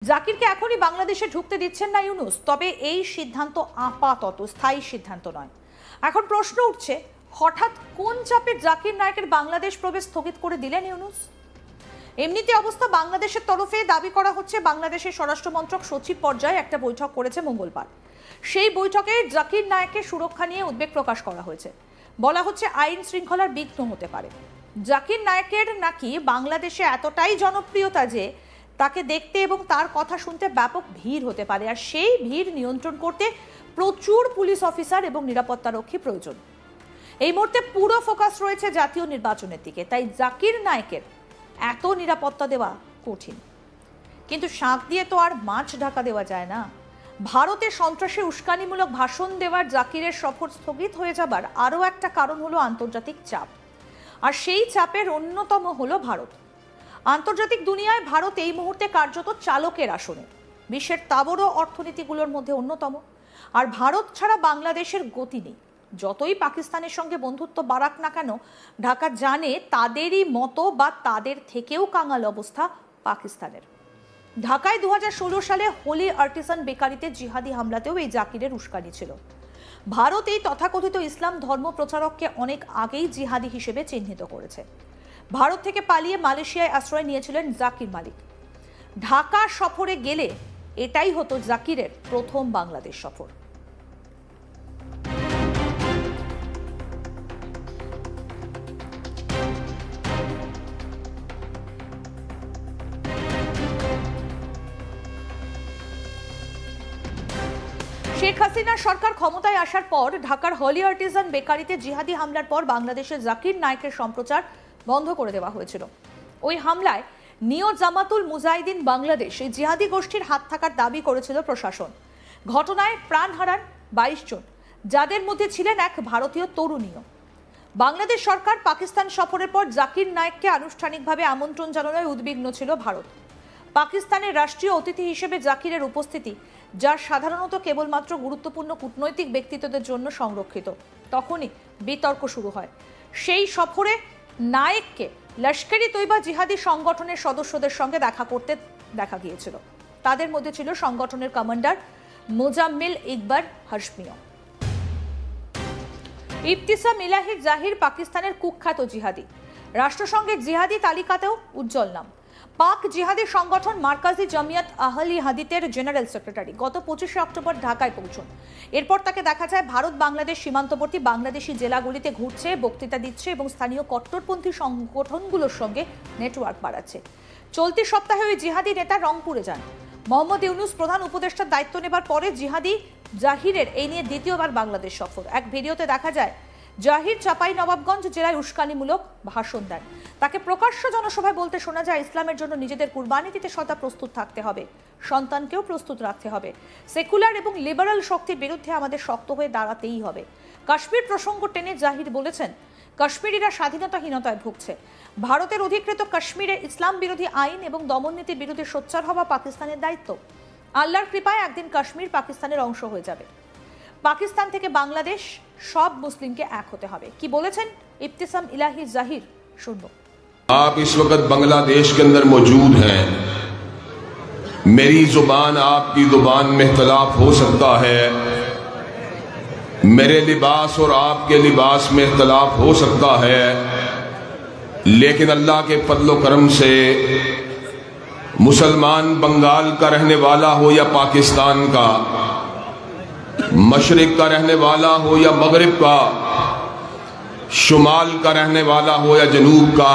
জাকিরকে এখনই বাংলাদেশে ঢুকতে দিচ্ছেন না ইউনূস, তবে এই সিদ্ধান্ত আপাতত স্থায়ী সিদ্ধান্ত নয়। এখন প্রশ্ন উঠছে, হঠাৎ কোন চাপে জাকির নায়েকের বাংলাদেশ প্রবেশ স্থগিত করে দিলেন ইউনূস? এমনিতে অবস্থা বাংলাদেশের তরফে দাবি করা হচ্ছে বাংলাদেশের স্বরাষ্ট্র মন্ত্রক সচিব পর্যায়ে একটা বৈঠক করেছে মঙ্গলবার। সেই বৈঠকে জাকির নায়েকের সুরক্ষা নিয়ে উদ্বেগ প্রকাশ করা হয়েছে। বলা হচ্ছে আইন শৃঙ্খলার বিঘ্ন হতে পারে। জাকির নায়েকের নাকি বাংলাদেশে এতটাই জনপ্রিয়তা যে তাকে দেখতে এবং তার কথা শুনতে ব্যাপক ভিড় হতে পারে, আর সেই ভিড় নিয়ন্ত্রণ করতে প্রচুর পুলিশ অফিসার এবং নিরাপত্তারক্ষী প্রয়োজন। এই মুহূর্তে পুরো ফোকাস রয়েছে জাতীয় নির্বাচনের দিকে, তাই জাকির নায়েকের এত নিরাপত্তা দেওয়া কঠিন। কিন্তু শাঁখ দিয়ে তো আর মাছ ঢাকা দেওয়া যায় না। ভারতে সন্ত্রাসে উস্কানিমূলক ভাষণ দেওয়ার জাকিরের সফর স্থগিত হয়ে যাবার আরও একটা কারণ হলো আন্তর্জাতিক চাপ, আর সেই চাপের অন্যতম হলো ভারত। আন্তর্জাতিক দুনিয়ায় ভারত এই মুহূর্তে কার্যত চালকের আসনে, বিশ্বের তাবড় অর্থনীতিগুলোর মধ্যে অন্যতম। আর ভারত ছাড়া বাংলাদেশের গতি নেই। যতই পাকিস্তানের সঙ্গে বন্ধুত্ব বাড়াক না কেন, ঢাকা জানে তাদেরই মতো বা তাদের থেকেও কাঙাল অবস্থা পাকিস্তানের। ঢাকায় 2016 সালে হোলি আর্টিসান বেকারিতে জিহাদি হামলাতেও এই জাকিরের উস্কানি ছিল। ভারত এই তথাকথিত ইসলাম ধর্ম প্রচারককে অনেক আগেই জিহাদি হিসেবে চিহ্নিত করেছে। ভারত থেকে পালিয়ে মালয়েশিয়ায় আশ্রয় নিয়েছিলেন জাকির মালিক। ঢাকা সফরে গেলে এটাই হতো জাকিরের প্রথম বাংলাদেশ সফর। শেখ হাসিনার সরকার ক্ষমতায় আসার পর ঢাকার হোলি আর্টিসান বেকারিতে জিহাদি হামলার পর বাংলাদেশে জাকির নায়েকের সম্প্রচার বন্ধ করে দেওয়া হয়েছিল। ওই হামলায় নিও জামাতুল মুজাহিদিন বাংলাদেশ এই জিহাদি গোষ্ঠীর হাত থাকার দাবি করেছিল প্রশাসন। ঘটনায় প্রাণ হারান 22 জন, যাদের মধ্যে ছিলেন এক ভারতীয় তরুণীও। বাংলাদেশ সরকার পাকিস্তান সফরের পর জাকির নায়েককে আনুষ্ঠানিকভাবে আমন্ত্রণ জানানোয় উদ্বিগ্ন ছিল ভারত। পাকিস্তানের রাষ্ট্রীয় অতিথি হিসেবে জাকিরের উপস্থিতি, যা সাধারণত কেবলমাত্র গুরুত্বপূর্ণ কূটনৈতিক ব্যক্তিত্বদের জন্য সংরক্ষিত, তখনই বিতর্ক শুরু হয়। সেই সফরে নায়েককে লস্করি তৈবা জিহাদি সংগঠনের সদস্যদের সঙ্গে দেখা করতে দেখা গিয়েছিল। তাদের মধ্যে ছিল সংগঠনের কমান্ডার মোজাম্মেল ইকবর হাশমিও। ইবতিসাম ইলাহি জাহির পাকিস্তানের কুখ্যাত জিহাদি, রাষ্ট্রসংঘের জিহাদি তালিকাতেও উজ্জ্বল নাম। পাক জিহাদি সংগঠন মার্কাজি জামিয়াত আহলি হাদিসের জেনারেল সেক্রেটারি গত 25 অক্টোবর ঢাকায় পৌঁছন। এরপর তাকে দেখা যায় ভারত বাংলাদেশ সীমান্তবর্তী বাংলাদেশি জেলাগুলিতে ঘুরছে, বক্তৃতা দিচ্ছে এবং স্থানীয় কট্টরপন্থী সংগঠনগুলোর সঙ্গে নেটওয়ার্ক বাড়াচ্ছে। চলতি সপ্তাহে ওই জিহাদি নেতা রংপুরে যান। মোহাম্মদ ইউনূস প্রধান উপদেষ্টার দায়িত্ব নেবার পরে জিহাদি জাহিরের এই নিয়ে দ্বিতীয়বার বাংলাদেশ সফর। এক ভিডিওতে দেখা যায় জাহির চাপাই নবাবগঞ্জ জেলায় উস্কানিমূলক ভাষণ দেন। তাকে প্রকাশ্য জনসভায় বলতে শোনা যায়, ইসলামের জন্য নিজেদের কুরবানি দিতে সদা প্রস্তুত থাকতে হবে, সন্তানকেও প্রস্তুত রাখতে হবে। সেকুলার এবং লিবারাল শক্তির বিরুদ্ধে আমাদের শক্ত হয়ে দাঁড়াতেই হবে। কাশ্মীর প্রসঙ্গ টেনে জাহির বলেছেন, কাশ্মীরিরা স্বাধীনতাহীনতায় ভুগছে। ভারতের অধিকৃত কাশ্মীরে ইসলাম বিরোধী আইন এবং দমননীতির বিরুদ্ধে সোচ্চার হওয়া পাকিস্তানের দায়িত্ব। আল্লাহর কৃপায় একদিন কাশ্মীর পাকিস্তানের অংশ হয়ে যাবে। পাকিস্তান থেকে বাংলাদেশ সব মুসলিমকে এক হতে হবে। কি বলেছেন ইবতিসাম ইলাহি জাহির, শুনবো। आप इस वक्त बांग्लादेश के अंदर मौजूद हैं। मेरी जुबान आपकी जुबान में इख्तलाफ हो सकता है, मेरे लिबास और आपके लिबास में इख्तलाफ हो सकता है, लेकिन अल्लाह के फजल करम से मुसलमान बंगाल का रहने वाला हो या पाकिस्तान का, मशरिक का रहने वाला हो या मगरिब का, शुमाल का रहने वाला हो या जनूब का,